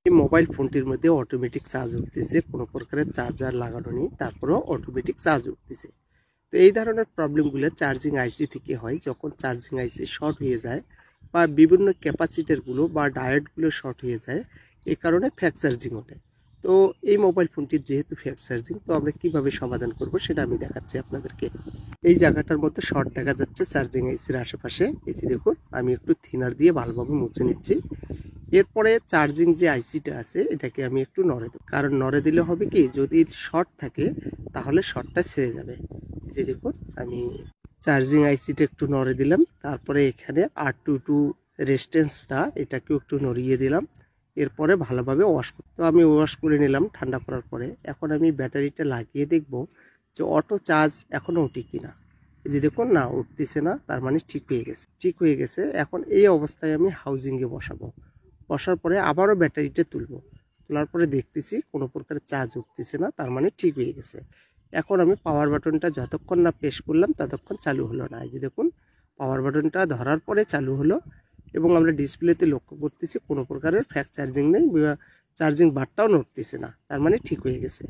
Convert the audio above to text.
এই মোবাইল ফোনটির মধ্যে অটোমেটিক চার্জ উঠতেছে, কোনো প্রকারের চার্জার লাগানো নেই, তারপরেও অটোমেটিক চার্জ উঠতেছে। তো এই ধরনের প্রবলেমগুলো চার্জিং আইসি থেকে হয়। যখন চার্জিং আইসি শর্ট হয়ে যায় বা বিভিন্ন ক্যাপাসিটারগুলো বা ডায়োডগুলো শর্ট হয়ে যায়, এই কারণে ফ্যাক চার্জিং ওঠে। তো এই মোবাইল ফোনটির যেহেতু ফ্যাক চার্জিং, তো আমরা কিভাবে সমাধান করব সেটা আমি দেখাচ্ছি আপনাদেরকে। এই জায়গাটার মধ্যে শর্ট দেখা যাচ্ছে চার্জিং আইসির আশেপাশে। এই যে দেখুন, আমি একটু থিনার দিয়ে ভালোভাবে মুছে নিচ্ছি। এরপরে চার্জিং যে আইসিটা আছে এটাকে আমি একটু নড়ে দেব, কারণ নড়ে দিলে হবে কি, যদি শর্ট থাকে তাহলে শর্টটা ছেড়ে যাবে। এই যে দেখুন, আমি চার্জিং আইসিটা একটু নড়ে দিলাম, তারপরে এখানে R22 রেজিস্ট্যান্সটা এটাকেও একটু নড়িয়ে দিলাম। এরপরে ভালোভাবে ওয়াশ করতে, তো আমি ওয়াশ করে নিলাম ঠান্ডা করার পরে। এখন আমি ব্যাটারিটা লাগিয়ে দেখব যে অটো চার্জ এখনও উঠি কিনা। এই যে দেখুন, না উঠতেছে না, তার মানে ঠিক হয়ে গেছে। ঠিক হয়ে গেছে। এখন এই অবস্থায় আমি হাউজিংয়ে বসাবো। বসার পরে আবারও ব্যাটারিটা তুলবো। তোলার পরে দেখতেছি কোনো প্রকার চার্জ উঠতেছে না, তার মানে ঠিক হয়ে গেছে। এখন আমি পাওয়ার বাটনটা যতক্ষণ না প্রেস করলাম ততক্ষণ চালু হলো না। এই যে দেখুন, পাওয়ার বাটনটা ধরার পরে চালু হলো এবং আমরা ডিসপ্লেতে লক্ষ্য করতেছি কোনো প্রকারের ফ্যাক চার্জিং নেই, চার্জিং বারটাও নড়তেছে না, তার মানে ঠিক হয়ে গেছে।